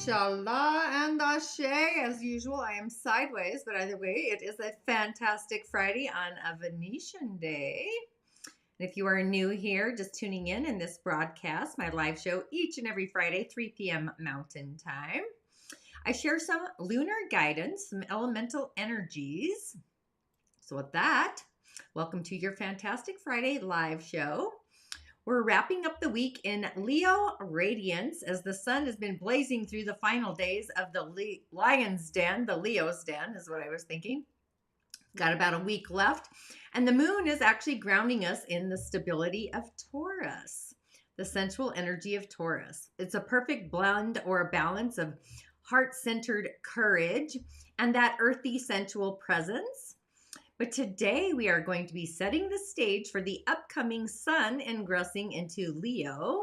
Mashallah and Ashe. As usual, I am sideways, but either way, it is a fantastic Friday on a Venetian day. And if you are new here, just tuning in this broadcast, my live show each and every Friday, 3 p.m. Mountain Time, I share some lunar guidance, some elemental energies. So with that, welcome to your fantastic Friday live show. We're wrapping up the week in Leo Radiance as the sun has been blazing through the final days of the Lion's Den, the Leo's Den is what I was thinking. Got about a week left, and the moon is actually grounding us in the stability of Taurus, the sensual energy of Taurus. It's a perfect blend or a balance of heart-centered courage and that earthy sensual presence. But today we are going to be setting the stage for the upcoming sun ingressing into Leo.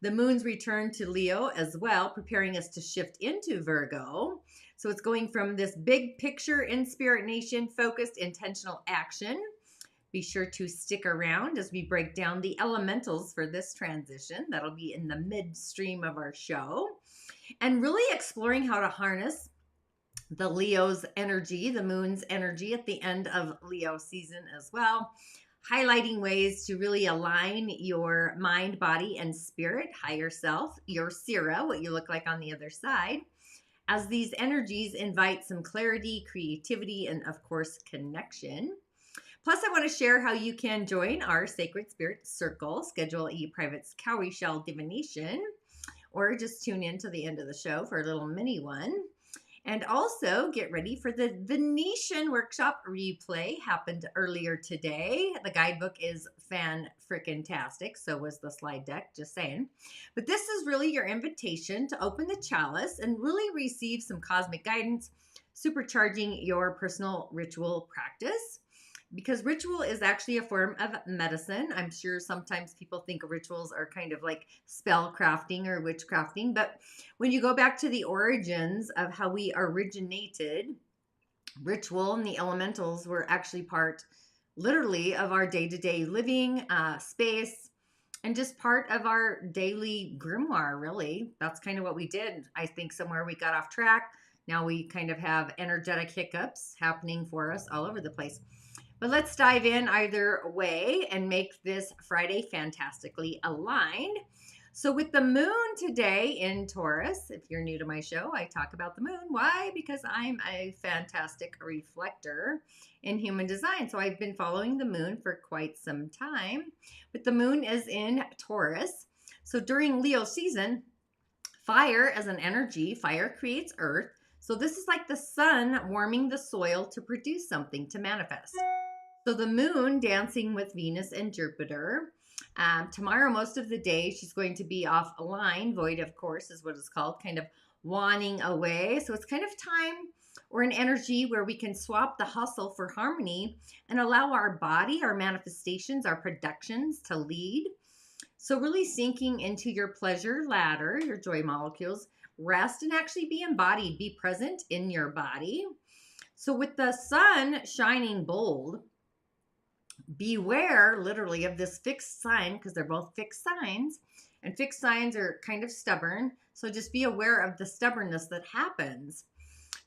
The moon's return to Leo as well, preparing us to shift into Virgo. So it's going from this big picture in Spirit Nation, focused, intentional action. Be sure to stick around as we break down the elementals for this transition. That'll be in the midstream of our show. And really exploring how to harness the Leo's energy, the moon's energy at the end of Leo season as well, highlighting ways to really align your mind, body, and spirit, higher self, your Sira, what you look like on the other side, as these energies invite some clarity, creativity, and of course, connection. Plus, I want to share how you can join our Sacred Spirit Circle, schedule a private cowrie shell divination, or just tune in to the end of the show for a little mini one. And also get ready for the Venetian workshop replay. Happened earlier today. The guidebook is fan-frickin-tastic. So was the slide deck, just saying. But this is really your invitation to open the chalice and really receive some cosmic guidance, supercharging your personal ritual practice. Because ritual is actually a form of medicine. I'm sure sometimes people think rituals are kind of like spell crafting or witchcrafting, but when you go back to the origins of how we originated, ritual and the elementals were actually part, literally, of our day-to-day living space and just part of our daily grimoire, really. That's kind of what we did. I think somewhere we got off track. Now we kind of have energetic hiccups happening for us all over the place. But let's dive in either way and make this Friday fantastically aligned. So with the moon today in Taurus, if you're new to my show, I talk about the moon. Why? Because I'm a fantastic reflector in human design. So I've been following the moon for quite some time. But the moon is in Taurus. So during Leo season, fire as an energy, fire creates earth. So this is like the sun warming the soil to produce something, to manifest. So the moon dancing with Venus and Jupiter. Tomorrow, most of the day, she's going to be offline. Void, of course, is what it's called, kind of wanting away. So it's kind of time or an energy where we can swap the hustle for harmony and allow our body, our manifestations, our productions to lead. So really sinking into your pleasure ladder, your joy molecules, rest and actually be embodied, be present in your body. So with the sun shining bold, beware literally of this fixed sign, because they're both fixed signs, and fixed signs are kind of stubborn. So just be aware of the stubbornness that happens.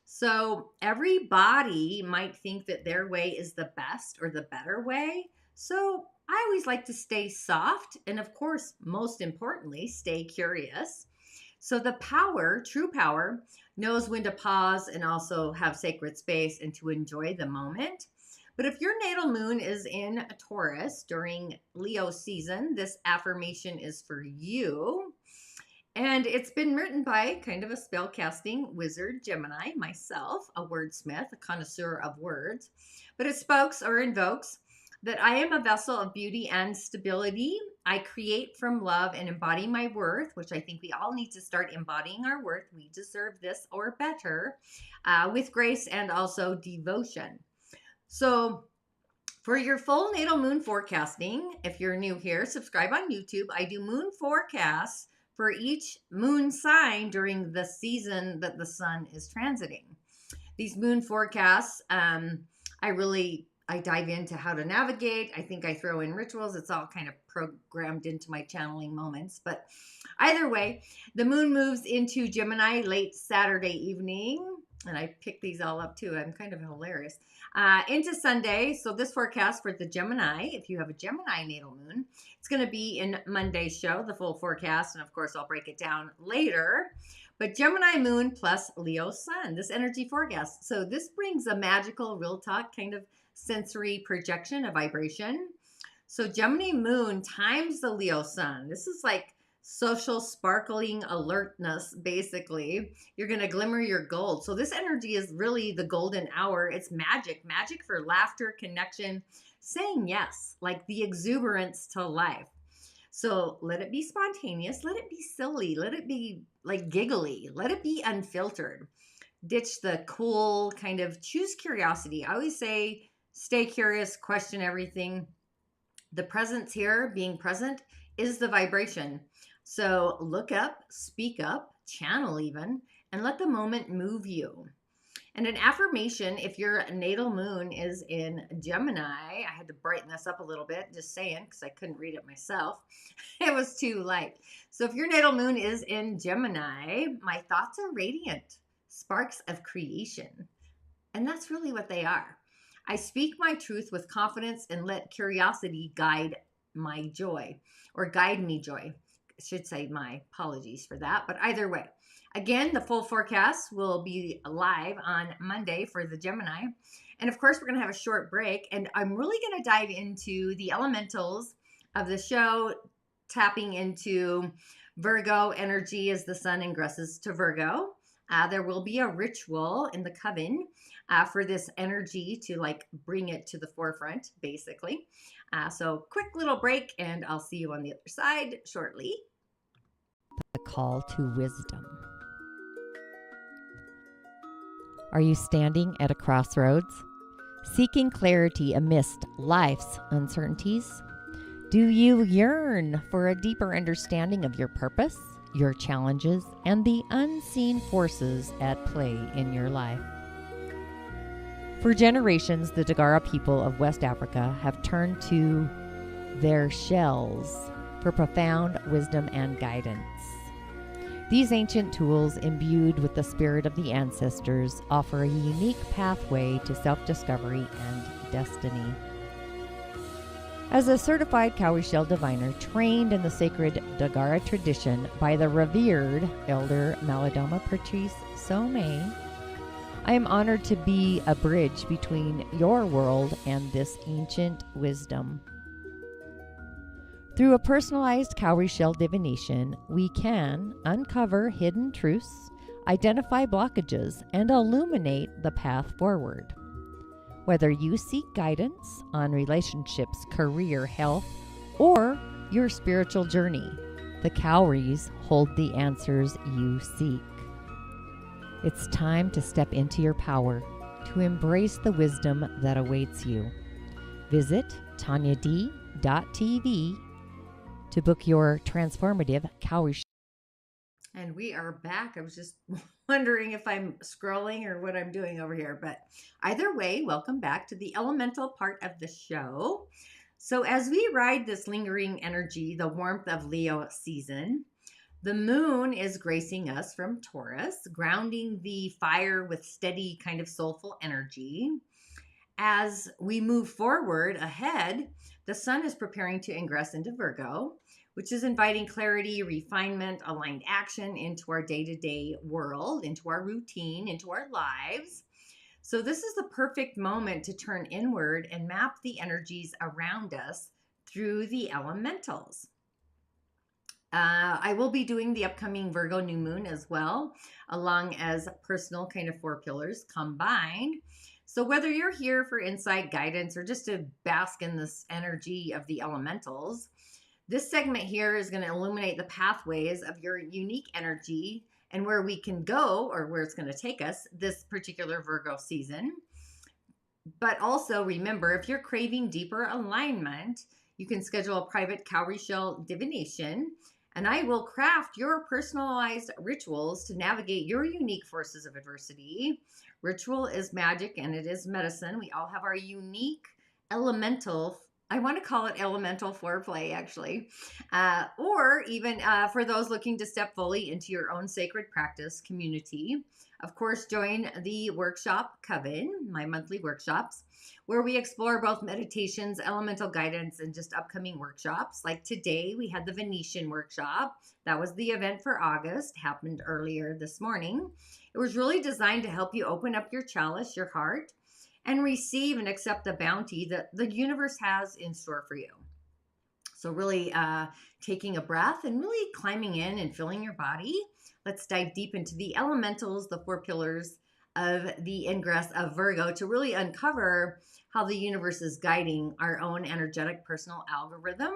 So everybody might think that their way is the best or the better way. So I always like to stay soft and, of course, most importantly, stay curious. So the power, true power, knows when to pause and also have sacred space and to enjoy the moment. But if your natal moon is in Taurus during Leo season, this affirmation is for you. And it's been written by kind of a spellcasting wizard, Gemini, myself, a wordsmith, a connoisseur of words. But it spokes or invokes that I am a vessel of beauty and stability. I create from love and embody my worth, which I think we all need to start embodying our worth. We deserve this or better, with grace and also devotion. So for your full natal moon forecasting, if you're new here, subscribe on YouTube. I do moon forecasts for each moon sign during the season that the sun is transiting. These moon forecasts, I really I dive into how to navigate. I think I throw in rituals. It's all kind of programmed into my channeling moments. But either way, the moon moves into Gemini late Saturday evening. And I picked these all up too. I'm kind of hilarious. Into Sunday. So this forecast for the Gemini, if you have a Gemini natal moon, it's going to be in Monday's show, the full forecast. And of course, I'll break it down later. But Gemini moon plus Leo sun, this energy forecast. So this brings a magical, real talk kind of sensory projection, a vibration. So Gemini moon times the Leo sun. This is like social sparkling alertness, basically. You're going to glimmer your gold. So this energy is really the golden hour. It's magic, magic for laughter, connection, saying yes, like the exuberance to life. So let it be spontaneous, let it be silly, let it be like giggly, let it be unfiltered. Ditch the cool kind of, choose curiosity. I always say stay curious, question everything. The presence here, being present, is the vibration. So look up, speak up, channel even, and let the moment move you. And an affirmation, if your natal moon is in Gemini, I had to brighten this up a little bit, just saying, because I couldn't read it myself. It was too light. So if your natal moon is in Gemini, my thoughts are radiant, sparks of creation. And that's really what they are. I speak my truth with confidence and let curiosity guide my joy, or guide me joy. I should say my apologies for that, but either way. Again, the full forecast will be live on Monday for the Gemini. And of course, we're going to have a short break. And I'm really going to dive into the elementals of the show, tapping into Virgo energy as the sun ingresses to Virgo. There will be a ritual in the coven for this energy to like bring it to the forefront, basically. So quick little break, and I'll see you on the other side shortly. The call to wisdom. Are you standing at a crossroads, seeking clarity amidst life's uncertainties? Do you yearn for a deeper understanding of your purpose, your challenges, and the unseen forces at play in your life? For generations, the Dagara people of West Africa have turned to their shells for profound wisdom and guidance. These ancient tools, imbued with the spirit of the ancestors, offer a unique pathway to self-discovery and destiny. As a certified cowrie shell diviner trained in the sacred Dagara tradition by the revered Elder Malidoma Patrice Somé, I am honored to be a bridge between your world and this ancient wisdom. Through a personalized cowrie shell divination, we can uncover hidden truths, identify blockages, and illuminate the path forward. Whether you seek guidance on relationships, career, health, or your spiritual journey, the cowries hold the answers you seek. It's time to step into your power, to embrace the wisdom that awaits you. Visit tanyad.tv to book your transformative cowrie. And we are back. I was just wondering if I'm scrolling or what I'm doing over here. But either way, welcome back to the elemental part of the show. So as we ride this lingering energy, the warmth of Leo season, the moon is gracing us from Taurus, grounding the fire with steady kind of soulful energy. As we move forward ahead, the sun is preparing to ingress into Virgo, which is inviting clarity, refinement, aligned action into our day-to-day world, into our routine, into our lives. So this is the perfect moment to turn inward and map the energies around us through the elementals. I will be doing the upcoming Virgo new moon as well, along as personal kind of 4 pillars combined. So whether you're here for insight, guidance, or just to bask in this energy of the elementals, this segment here is going to illuminate the pathways of your unique energy and where we can go, or where it's going to take us this particular Virgo season. But also remember, if you're craving deeper alignment, you can schedule a private cowrie shell divination And I will craft your personalized rituals to navigate your unique forces of adversity. Ritual is magic and it is medicine. We all have our unique elemental, I want to call it elemental foreplay, actually, or even for those looking to step fully into your own sacred practice community. Of course, join the workshop Coven, my monthly workshops, where we explore both meditations, elemental guidance, and just upcoming workshops. Like today, we had the Venetian workshop. That was the event for August, happened earlier this morning. It was really designed to help you open up your chalice, your heart, and receive and accept the bounty that the universe has in store for you. So really taking a breath and really climbing in and filling your body. Let's dive deep into the elementals, the 4 pillars of the ingress of Virgo, to really uncover how the universe is guiding our own energetic personal algorithm.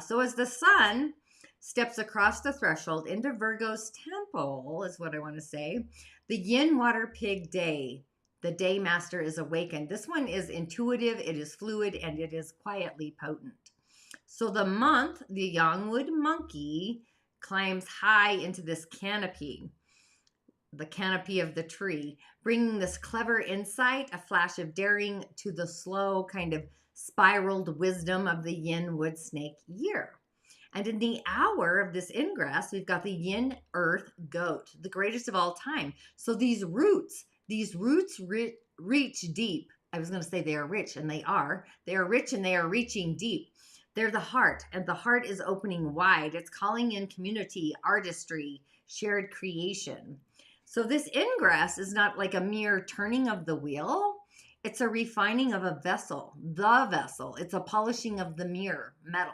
So as the sun steps across the threshold into Virgo's temple, is what I want to say, the yin water pig day, the day master is awakened. This one is intuitive, it is fluid, and it is quietly potent. So the month, the Yangwood monkey climbs high into this canopy, the canopy of the tree, bringing this clever insight, a flash of daring to the slow kind of spiraled wisdom of the yin wood snake year. And in the hour of this ingress, we've got the yin earth goat, the greatest of all time. So these roots reach deep. I was going to say they are rich, and they are. They are rich and they are reaching deep. They're the heart, and the heart is opening wide. It's calling in community, artistry, shared creation. So this ingress is not like a mere turning of the wheel. It's a refining of a vessel, the vessel. It's a polishing of the mirror, metal.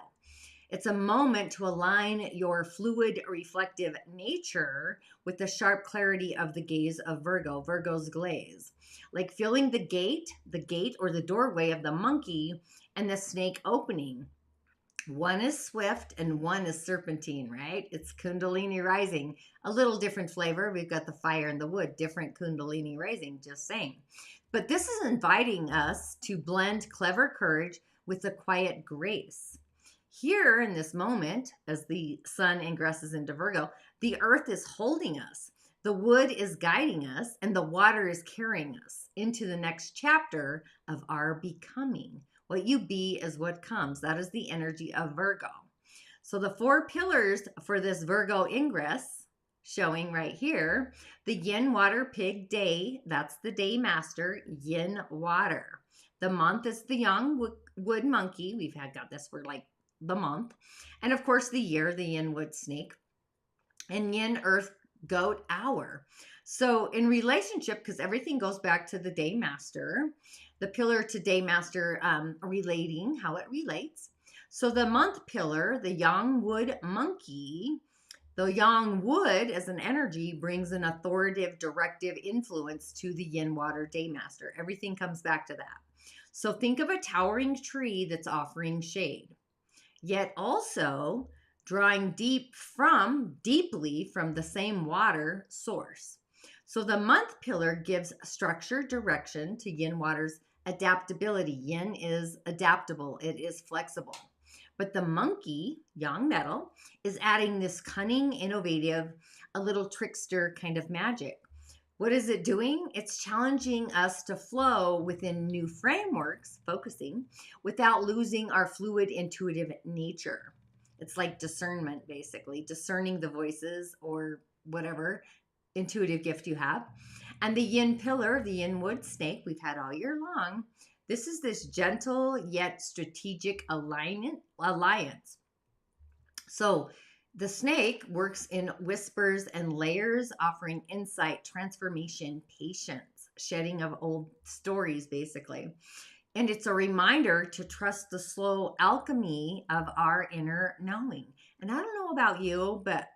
It's a moment to align your fluid, reflective nature with the sharp clarity of the gaze of Virgo, Virgo's glaze. Like feeling the gate or the doorway of the monkey and the snake opening. One is swift and one is serpentine, right? It's Kundalini rising. A little different flavor. We've got the fire and the wood, different Kundalini rising, just saying. But this is inviting us to blend clever courage with the quiet grace. Here in this moment, as the sun ingresses into Virgo, the earth is holding us. The wood is guiding us, and the water is carrying us into the next chapter of our becoming. What you be is what comes. That is the energy of Virgo. So the 4 pillars for this Virgo ingress, showing right here, the yin water pig day, that's the day master, yin water. The month is the young wood monkey. We've got this for like the month. And of course the year, the yin wood snake, and yin earth goat hour. So in relationship, because everything goes back to the day master, the pillar to day master relating, how it relates. So the month pillar, the yang wood monkey, the yang wood as an energy brings an authoritative, directive influence to the yin water day master. Everything comes back to that. So think of a towering tree that's offering shade, yet also drawing deeply from the same water source. So the month pillar gives structure, direction to yin water's adaptability. Yin is adaptable, it is flexible. But the monkey, yang metal, is adding this cunning, innovative, a little trickster kind of magic. What is it doing? It's challenging us to flow within new frameworks, focusing, without losing our fluid, intuitive nature. It's like discernment, basically, discerning the voices or whatever intuitive gift you have. And the yin pillar, the yin wood snake, we've had all year long. This is this gentle yet strategic alliance. So the snake works in whispers and layers, offering insight, transformation, patience, shedding of old stories, basically. And it's a reminder to trust the slow alchemy of our inner knowing. And I don't know about you, but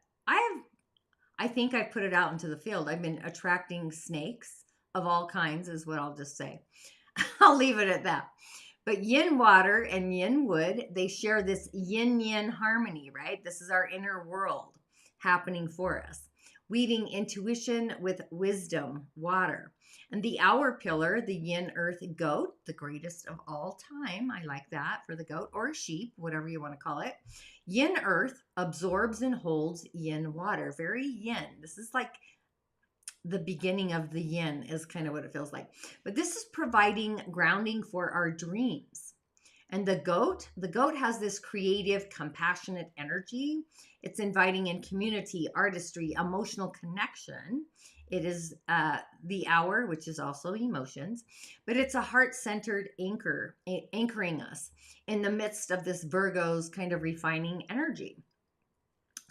I think I've put it out into the field. I've been attracting snakes of all kinds, is what I'll just say. I'll leave it at that. But yin water and yin wood, they share this yin-yin harmony, right? This is our inner world happening for us. weaving intuition with wisdom, water. And the hour pillar, the yin earth goat, the greatest of all time. I like that for the goat or sheep, whatever you want to call it. Yin earth absorbs and holds yin water. Very yin. This is like the beginning of the yin, is kind of what it feels like. But this is providing grounding for our dreams. And the goat has this creative, compassionate energy. It's inviting in community, artistry, emotional connection. It is the hour, which is also emotions, but it's a heart-centered anchor, anchoring us in the midst of this Virgo's kind of refining energy.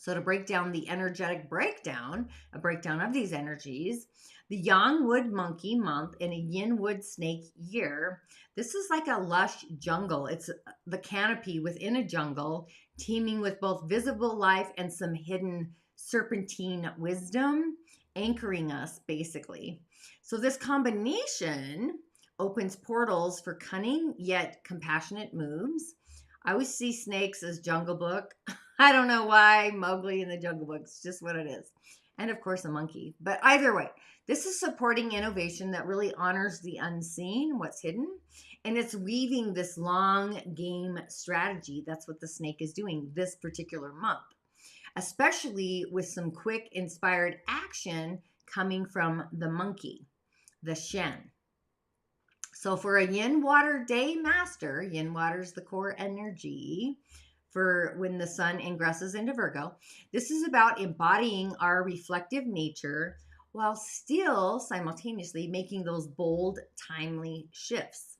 So to break down the energetic breakdown, a breakdown of these energies, the Yang Wood Monkey month and a Yin Wood Snake year, this is like a lush jungle. It's the canopy within a jungle, teeming with both visible life and some hidden serpentine wisdom, anchoring us basically. So this combination opens portals for cunning yet compassionate moves. I always see snakes as Jungle Book. I don't know why, Mowgli in the Jungle Book. It's just what it is. And of course, a monkey. But either way, this is supporting innovation that really honors the unseen, what's hidden. And it's weaving this long game strategy. That's what the snake is doing this particular month, especially with some quick, inspired action coming from the monkey, the Shen. So for a yin water day master, yin water is the core energy for when the sun ingresses into Virgo. This is about embodying our reflective nature while still simultaneously making those bold, timely shifts.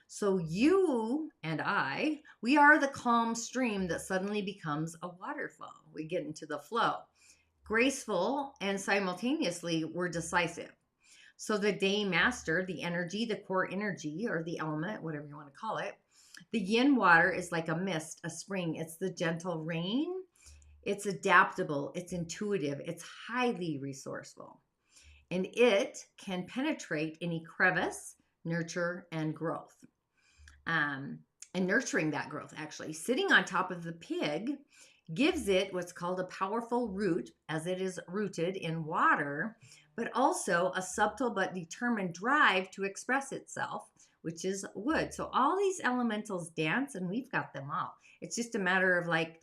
So you and I, we are the calm stream that suddenly becomes a waterfall. We get into the flow. Graceful, and simultaneously we're decisive. So the day master, the energy, the core energy, or the element, whatever you want to call it, the yin water is like a mist, a spring. It's the gentle rain. It's adaptable. It's intuitive. It's highly resourceful. And it can penetrate any crevice, nurture, and growth. And nurturing that growth, actually. Sitting on top of the pig gives it what's called a powerful root, as it is rooted in water, but also a subtle but determined drive to express itself, which is wood. So all these elementals dance, and we've got them all. It's just a matter of like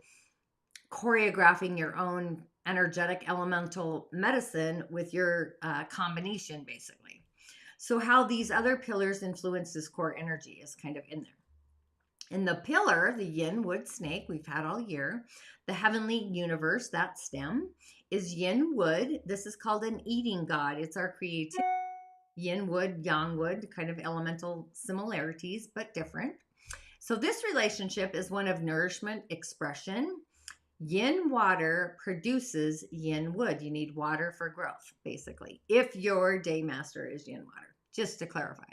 choreographing your own energetic elemental medicine with your combination, basically. So how these other pillars influence this core energy is kind of in there. In the pillar, the yin wood snake we've had all year, the heavenly universe, that stem, is yin wood. This is called an eating god. It's our creativity. Yin wood, yang wood, kind of elemental similarities, but different. So this relationship is one of nourishment, expression. Yin water produces yin wood. You need water for growth, basically, if your day master is yin water, just to clarify.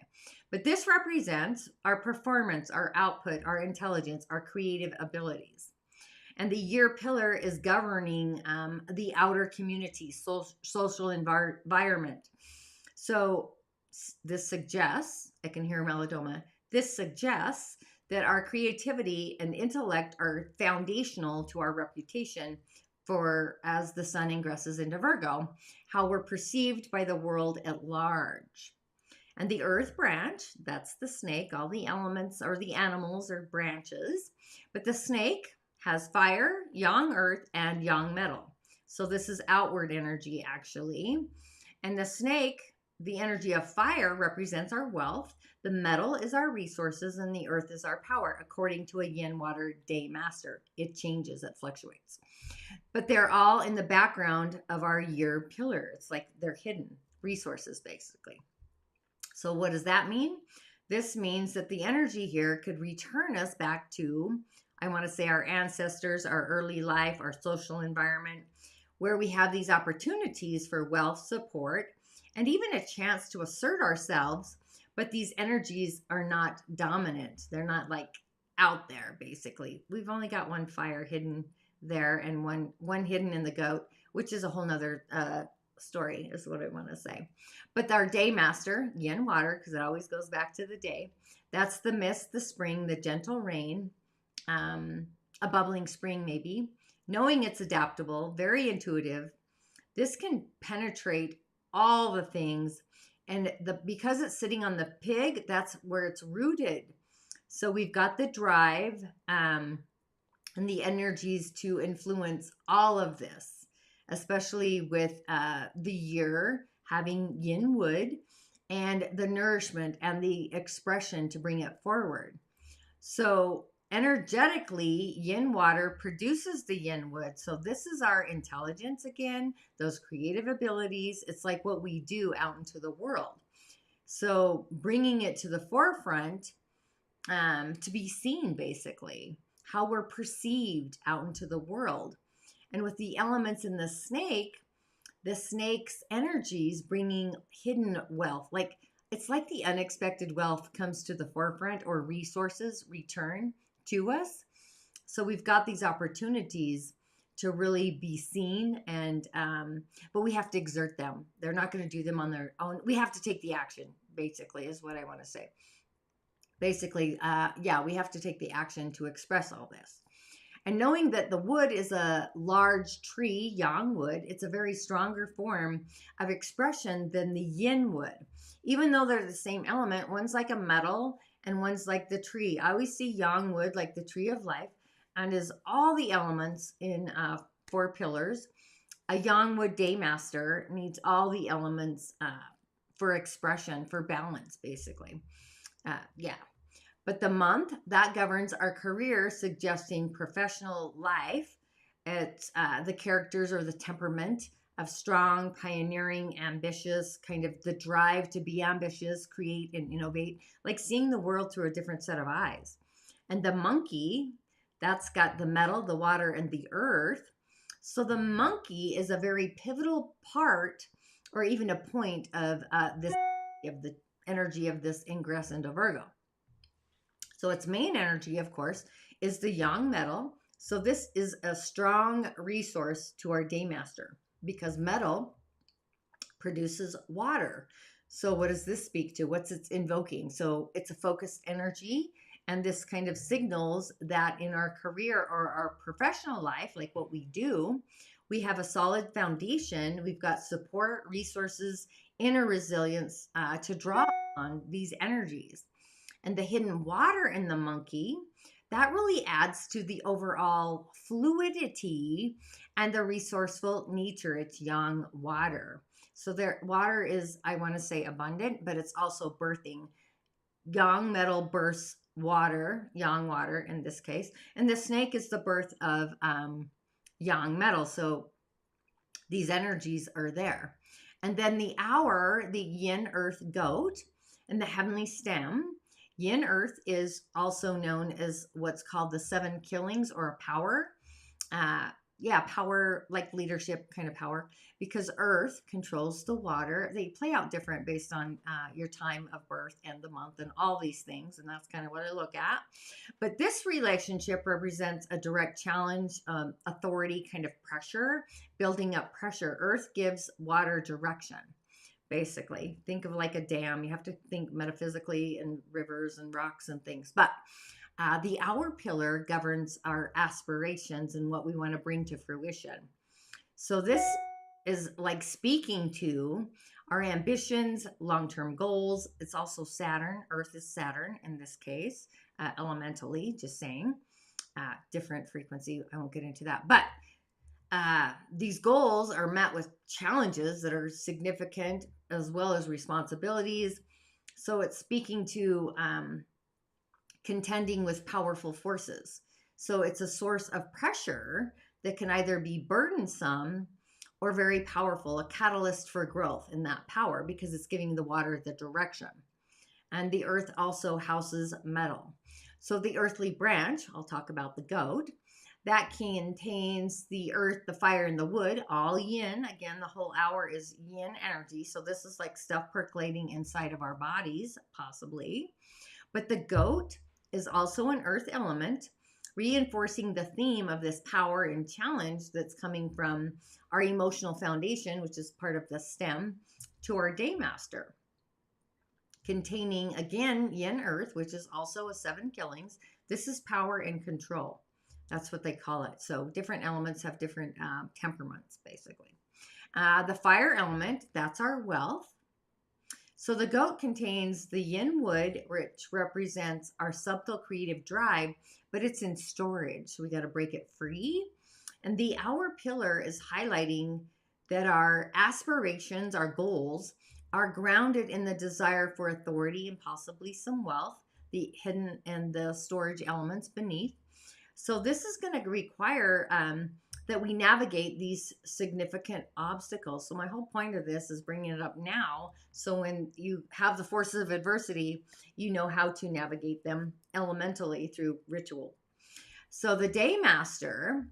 But this represents our performance, our output, our intelligence, our creative abilities. And the year pillar is governing the outer community, social environment. So this suggests, I can hear Melodoma, this suggests that our creativity and intellect are foundational to our reputation for as the sun ingresses into Virgo, how we're perceived by the world at large. And the earth branch, that's the snake. All the elements or the animals are branches. But the snake has fire, yang earth, and yang metal. So this is outward energy, actually. And the snake, the energy of fire, represents our wealth. The metal is our resources, and the earth is our power, according to a yin water day master. It changes, it fluctuates. But they're all in the background of our year pillar. It's like they're hidden resources, basically. So what does that mean? This means that the energy here could return us back to, I want to say, our ancestors, our early life, our social environment, where we have these opportunities for wealth, support, and even a chance to assert ourselves. But these energies are not dominant. They're not like out there, basically. We've only got one fire hidden there and one hidden in the goat, which is a whole nother story, is what I want to say. But our day master, yin water, because it always goes back to the day, that's the mist, the spring, the gentle rain, a bubbling spring maybe, knowing it's adaptable, very intuitive. this can penetrate all the things. And because it's sitting on the pig, that's where it's rooted. So we've got the drive and the energies to influence all of this, especially with the year having yin wood and the nourishment and the expression to bring it forward. So energetically, yin water produces the yin wood. So this is our intelligence again, those creative abilities. It's like what we do out into the world. So bringing it to the forefront to be seen, basically, how we're perceived out into the world. And with the elements in the snake's energies bringing hidden wealth. Like it's like the unexpected wealth comes to the forefront, or resources return to us. So we've got these opportunities to really be seen, and but we have to exert them. They're not going to do them on their own. We have to take the action, basically, is what I want to say. Basically, yeah, we have to take the action to express all this. And knowing that the wood is a large tree, yang wood, it's a very stronger form of expression than the yin wood. Even though they're the same element, one's like a metal and one's like the tree. I always see yang wood like the tree of life, and is all the elements in 4 pillars. A yang wood day master needs all the elements for expression, for balance, basically. Yeah. But the month that governs our career, suggesting professional life, it's the characters or the temperament of strong, pioneering, ambitious, kind of the drive to be ambitious, create, and innovate, like seeing the world through a different set of eyes. And the monkey, that's got the metal, the water, and the earth. So the monkey is a very pivotal part, or even a point of this, of the energy of this ingress into Virgo. So its main energy, of course, is the yang metal. So this is a strong resource to our day master, because metal produces water. So what does this speak to? What's it's invoking? So it's a focused energy, and this kind of signals that in our career or our professional life, like what we do, we have a solid foundation. We've got support, resources, inner resilience to draw on these energies. And the hidden water in the monkey, that really adds to the overall fluidity and the resourceful nature. It's yang water. So their water is, I want to say, abundant, but it's also birthing. Yang metal births water, yang water in this case. And the snake is the birth of yang metal. So these energies are there. And then the hour, the yin earth goat, and the heavenly stem. Yin earth is also known as what's called the 7 killings, or a power. Power, like leadership kind of power, because earth controls the water. They play out different based on your time of birth and the month and all these things. And that's kind of what I look at. But this relationship represents a direct challenge, authority, kind of pressure, building up pressure. Earth gives water direction. Basically, think of like a dam. You have to think metaphysically in rivers and rocks and things. But the hour pillar governs our aspirations and what we want to bring to fruition. So this is like speaking to our ambitions, long-term goals. It's also Saturn. Earth is Saturn in this case, elementally, just saying. Different frequency. I won't get into that. But these goals are met with challenges that are significant, as well as responsibilities. So it's speaking to contending with powerful forces. So it's a source of pressure that can either be burdensome or very powerful, a catalyst for growth in that power, because it's giving the water the direction. And the earth also houses metal. So the earthly branch, I'll talk about the goat, that contains the earth, the fire, and the wood, all yin. Again, the whole hour is yin energy. So this is like stuff percolating inside of our bodies, possibly. But the goat is also an earth element, reinforcing the theme of this power and challenge that's coming from our emotional foundation, which is part of the stem, to our day master. Containing, again, yin earth, which is also a 7 killings. This is power and control. That's what they call it. So different elements have different temperaments, basically. The fire element, that's our wealth. So the goat contains the yin wood, which represents our subtle creative drive, but it's in storage. So we got to break it free. And the hour pillar is highlighting that our aspirations, our goals, are grounded in the desire for authority and possibly some wealth, the hidden and the storage elements beneath. So this is going to require that we navigate these significant obstacles. So my whole point of this is bringing it up now. So when you have the forces of adversity, you know how to navigate them elementally through ritual. So the day master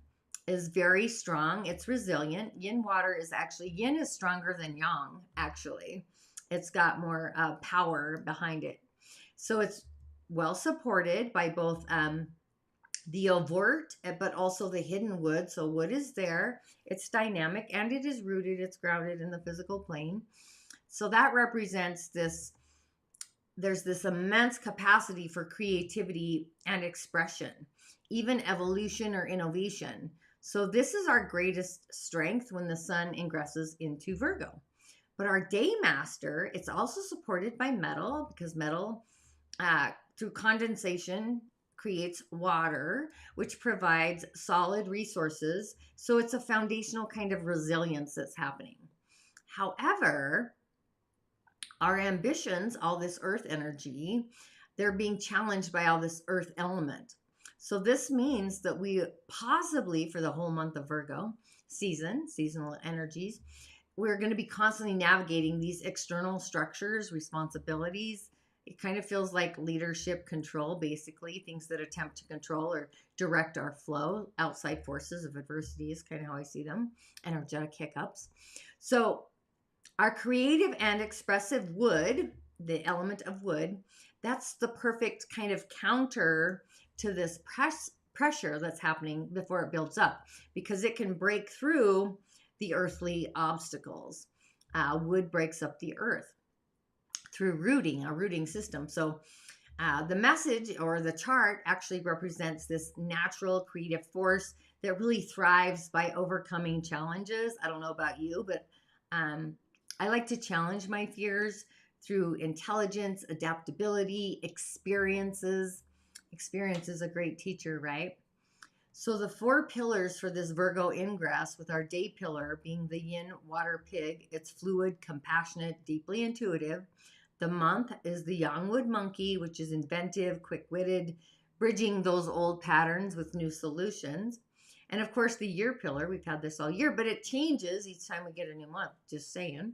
is very strong. It's resilient. Yin water is actually, yin is stronger than yang, actually. It's got more power behind it. So it's well supported by both the overt, but also the hidden wood. So wood is there, it's dynamic, and it is rooted, it's grounded in the physical plane. So that represents this, there's this immense capacity for creativity and expression, even evolution or innovation. So this is our greatest strength when the sun ingresses into Virgo. But our day master, it's also supported by metal, because metal, through condensation, creates water, which provides solid resources. So it's a foundational kind of resilience that's happening. However, our ambitions, all this earth energy, they're being challenged by all this earth element. So this means that we possibly, for the whole month of Virgo seasonal energies, we're going to be constantly navigating these external structures, responsibilities. It kind of feels like leadership control, basically, things that attempt to control or direct our flow. Outside forces of adversity is kind of how I see them, energetic hiccups. So our creative and expressive wood, the element of wood, that's the perfect kind of counter to this pressure that's happening before it builds up, because it can break through the earthly obstacles. Wood breaks up the earth through rooting, a rooting system. So the message or the chart actually represents this natural creative force that really thrives by overcoming challenges. I don't know about you, but I like to challenge my fears through intelligence, adaptability, experiences. Experience is a great teacher, right? So the 4 pillars for this Virgo ingress, with our day pillar being the yin water pig, it's fluid, compassionate, deeply intuitive. The month is the yang wood monkey, which is inventive, quick-witted, bridging those old patterns with new solutions. And of course, the year pillar, we've had this all year, but it changes each time we get a new month, just saying.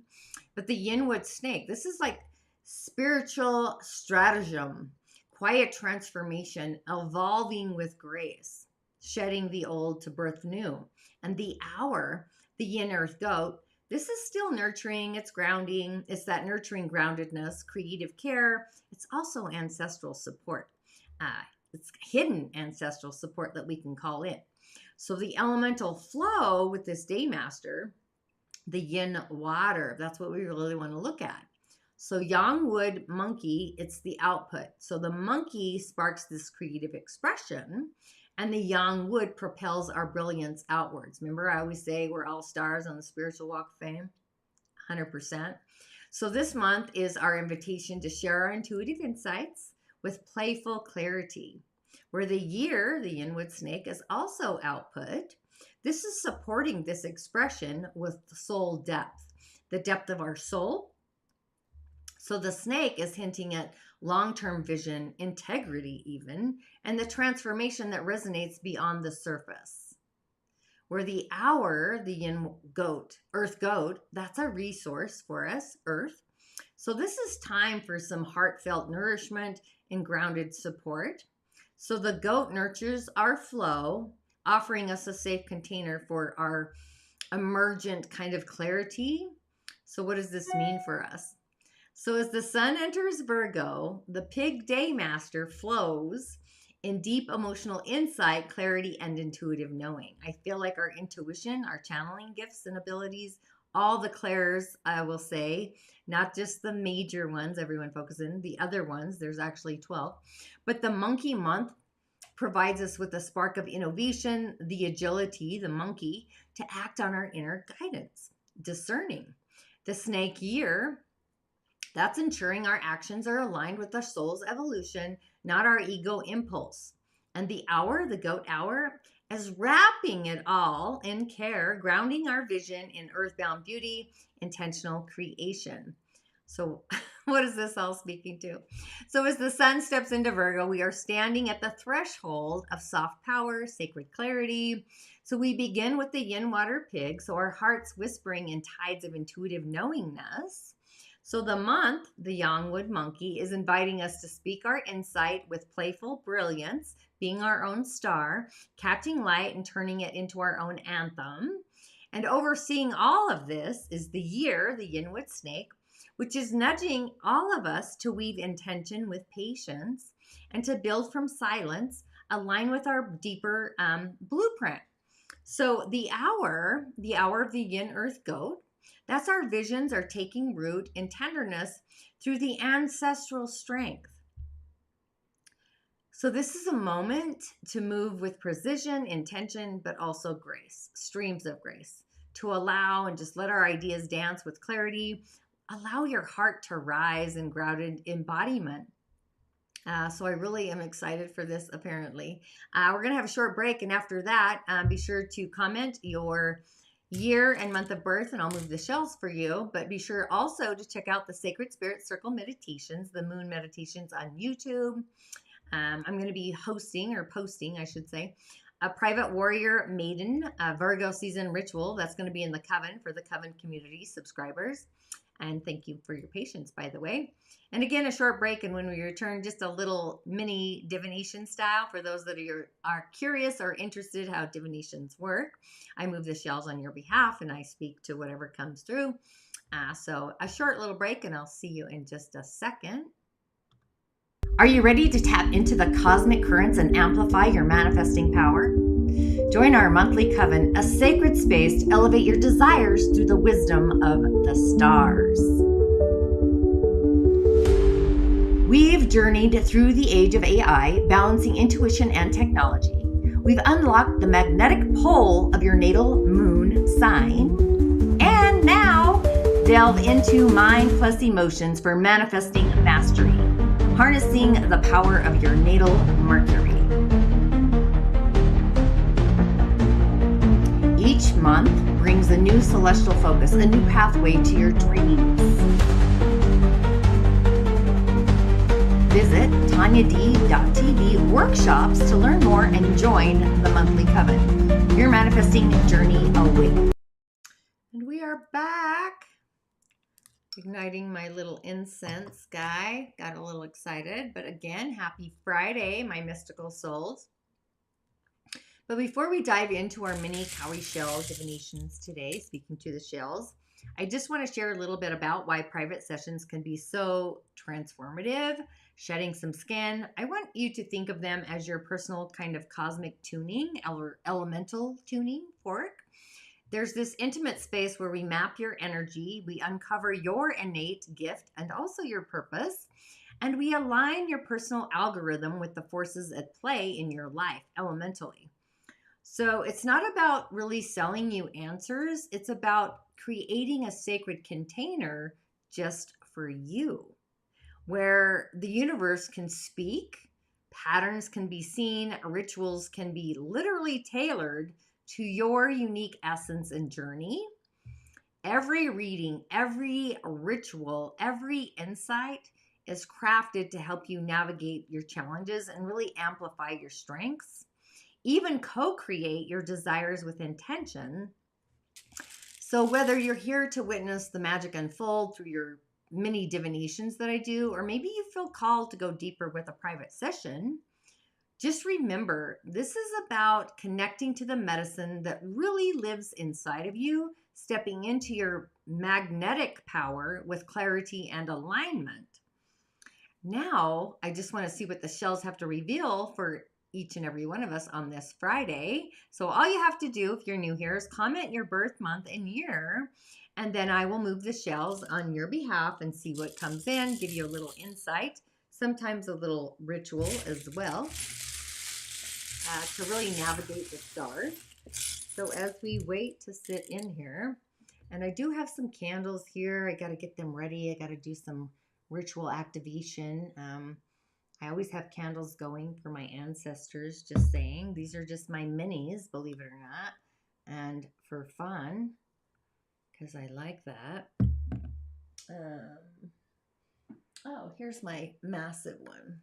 But the yin wood snake, this is like spiritual stratagem, quiet transformation, evolving with grace, shedding the old to birth new. And the hour, the yin earth goat, this is still nurturing, it's grounding, it's that nurturing groundedness, creative care. It's also ancestral support. It's hidden ancestral support that we can call in. So the elemental flow with this day master, the yin water, that's what we really want to look at. So yang wood monkey, it's the output. So the monkey sparks this creative expression, and the yang wood propels our brilliance outwards. Remember, I always say we're all stars on the spiritual walk of fame, 100%. So this month is our invitation to share our intuitive insights with playful clarity, where the year, the yin wood snake, is also output. This is supporting this expression with soul depth, the depth of our soul. So the snake is hinting at long-term vision, integrity even, and the transformation that resonates beyond the surface. Where the hour, the yin goat, earth goat, that's a resource for us, earth. So this is time for some heartfelt nourishment and grounded support. So the goat nurtures our flow, offering us a safe container for our emergent kind of clarity. So what does this mean for us? So as the sun enters Virgo, the pig day master flows in deep emotional insight, clarity, and intuitive knowing. I feel like our intuition, our channeling gifts and abilities, all the clairs, I will say, not just the major ones everyone focuses in, the other ones, there's actually 12. But the monkey month provides us with a spark of innovation, the agility, the monkey, to act on our inner guidance. discerning. The snake year, that's ensuring our actions are aligned with our soul's evolution, not our ego impulse. And the hour, the goat hour, is wrapping it all in care, grounding our vision in earthbound beauty, intentional creation. So, what is this all speaking to? So, as the sun steps into Virgo, we are standing at the threshold of soft power, sacred clarity. So, we begin with the yin water pig, so our hearts whispering in tides of intuitive knowingness. So, the month, the Yangwood monkey, is inviting us to speak our insight with playful brilliance, being our own star, catching light and turning it into our own anthem. And overseeing all of this is the year, the Yinwood snake, which is nudging all of us to weave intention with patience and to build from silence, align with our deeper blueprint. So the hour of the Yin Earth Goat, that's our visions are taking root in tenderness through the ancestral strength. So this is a moment to move with precision, intention, but also grace, streams of grace, to allow and just let our ideas dance with clarity. Allow your heart to rise in grounded embodiment. So I really am excited for this, apparently. We're going to have a short break, and after that, be sure to comment your year and month of birth, and I'll move the shells for you. But be sure also to check out the Sacred Spirit Circle meditations, the moon meditations on YouTube. I'm going to be posting, I should say, a private warrior maiden Virgo season ritual that's going to be in the Coven for the Coven community subscribers. And thank you for your patience, by the way. And again, a short break, and when we return, just a little mini divination style for those that are curious or interested how divinations work. I move the shells on your behalf, and I speak to whatever comes through. So a short little break, and I'll see you in just a second. Are you ready to tap into the cosmic currents and amplify your manifesting power? Join our monthly coven, a sacred space to elevate your desires through the wisdom of the stars. We've journeyed through the age of AI, balancing intuition and technology. We've unlocked the magnetic pole of your natal moon sign. And now, delve into mind plus emotions for manifesting mastery, harnessing the power of your natal Mercury. Each month brings a new celestial focus, a new pathway to your dreams. Visit TanyaD.tv workshops to learn more and join the monthly coven. Your manifesting journey awaits. And we are back. Igniting my little incense guy. Got a little excited. But again, happy Friday, my mystical souls. But before we dive into our Mini-Cowry shell divinations today, speaking to the shells, I just want to share a little bit about why private sessions can be so transformative, shedding some skin. I want you to think of them as your personal kind of cosmic tuning, or elemental tuning fork. There's this intimate space where we map your energy, we uncover your innate gift and also your purpose, and we align your personal algorithm with the forces at play in your life, elementally. So it's not about really selling you answers. It's about creating a sacred container just for you, where the universe can speak, patterns can be seen, rituals can be literally tailored to your unique essence and journey. Every reading, every ritual, every insight is crafted to help you navigate your challenges and really amplify your strengths. Even co-create your desires with intention. So whether you're here to witness the magic unfold through your mini divinations that I do, or maybe you feel called to go deeper with a private session, just remember, this is about connecting to the medicine that really lives inside of you, stepping into your magnetic power with clarity and alignment. Now, I just want to see what the shells have to reveal for each and every one of us on this Friday. So all you have to do if you're new here is comment your birth month and year, and then I will move the shells on your behalf and see what comes in, give you a little insight, sometimes a little ritual as well, to really navigate the stars. So as we wait to sit in here, And I do have some candles here. I got to get them ready. I got to do some ritual activation. I always have candles going for my ancestors, just saying. These are just my minis, believe it or not. And for fun, because I like that. Oh, here's my massive one.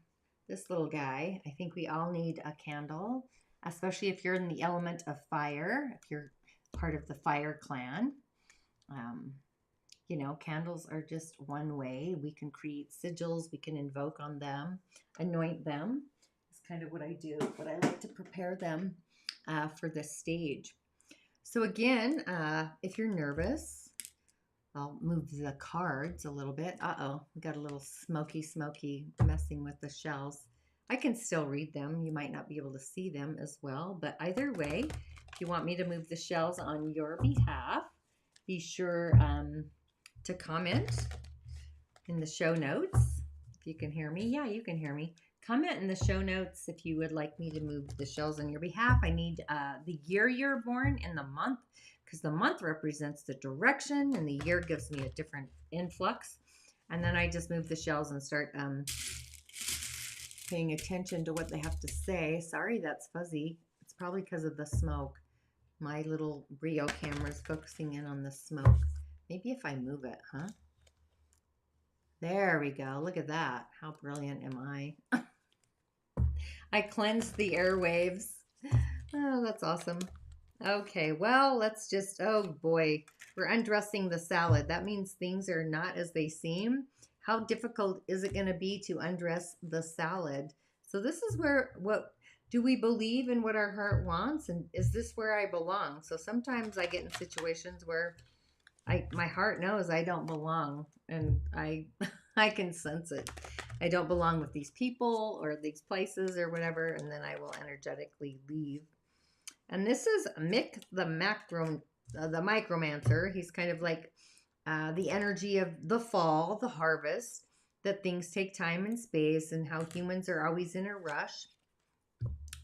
This little guy. I think we all need a candle, especially if you're in the element of fire, if you're part of the fire clan. You know, candles are just one way. We can create sigils, we can invoke on them, anoint them. It's kind of what I do, but I like to prepare them for this stage. So again, if you're nervous, I'll move the cards a little bit. Uh-oh, we got a little smoky messing with the shells. I can still read them. You might not be able to see them as well, but either way, if you want me to move the shells on your behalf, be sure to comment in the show notes. If you can hear me. Yeah, you can hear me. Comment in the show notes if you would like me to move the shells on your behalf. I need the year you're born and the month, because the month represents the direction and the year gives me a different influx. And then I just move the shells and start paying attention to what they have to say. Sorry, that's fuzzy. It's probably because of the smoke. My little Rio camera is focusing in on the smoke. Maybe if I move it, huh? There we go. Look at that. How brilliant am I? I cleansed the airwaves. Oh, that's awesome. Okay, well, let's just, oh boy, we're undressing the salad. That means things are not as they seem. How difficult is it going to be to undress the salad? So this is where, what do we believe in what our heart wants? And is this where I belong? So sometimes I get in situations where my heart knows I don't belong, and I can sense it. I don't belong with these people or these places or whatever, and then I will energetically leave. And this is Mick the Micromancer. He's kind of like the energy of the fall, the harvest, that things take time and space, and how humans are always in a rush,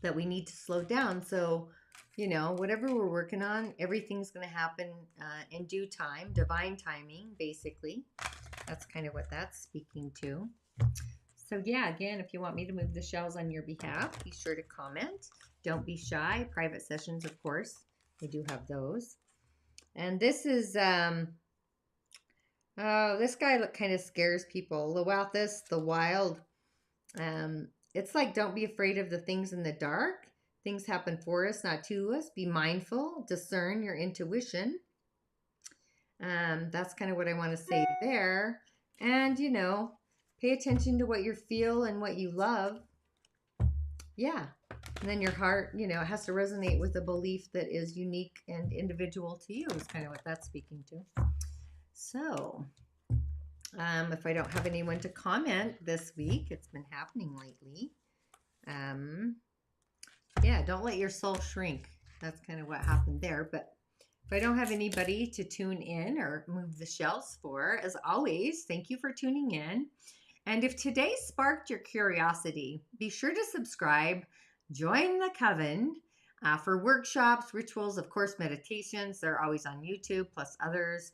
that we need to slow down. So, you know, whatever we're working on, everything's going to happen in due time, divine timing, basically. That's kind of what that's speaking to. So yeah, again, if you want me to move the shells on your behalf, be sure to comment. Don't be shy. Private sessions, of course. We do have those. And this is, oh, this guy kind of scares people. Lewalthus, the wild. It's like, don't be afraid of the things in the dark. Things happen for us, not to us. Be mindful, discern your intuition. That's kind of what I want to say there. And, you know, pay attention to what you feel and what you love. Yeah. And then your heart, you know, it has to resonate with a belief that is unique and individual to you, is kind of what that's speaking to. So, if I don't have anyone to comment this week, it's been happening lately. Yeah, don't let your soul shrink. That's kind of what happened there. But if I don't have anybody to tune in or move the shells for, as always, thank you for tuning in. And if today sparked your curiosity, be sure to subscribe, join the coven for workshops, rituals, of course, meditations. They're always on YouTube, plus others.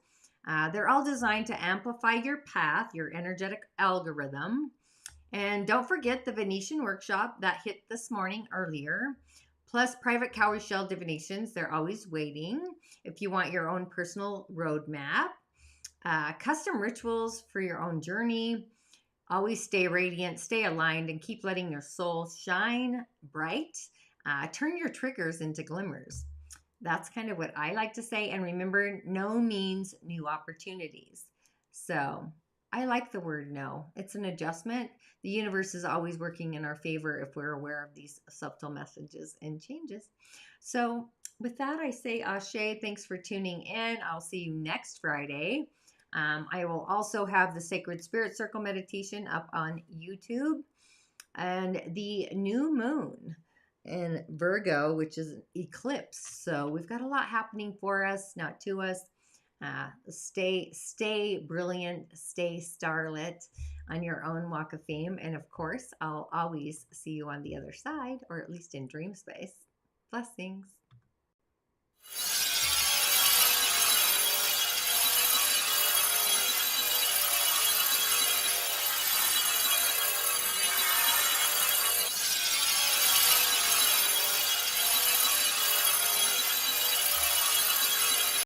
They're all designed to amplify your path, your energetic algorithm. And don't forget the Venetian workshop that hit this morning earlier, plus private cowrie shell divinations. They're always waiting if you want your own personal roadmap, custom rituals for your own journey. Always stay radiant, stay aligned, and keep letting your soul shine bright. Turn your triggers into glimmers. That's kind of what I like to say. And remember, no means new opportunities. So I like the word no. It's an adjustment. The universe is always working in our favor if we're aware of these subtle messages and changes. So with that, I say Ashe. Thanks for tuning in. I'll see you next Friday. I will also have the Sacred Spirit Circle meditation up on YouTube, and the new moon in Virgo, which is an eclipse. So we've got a lot happening for us, not to us. Stay brilliant, stay starlit on your own walk of fame. And of course, I'll always see you on the other side, or at least in dream space. Blessings.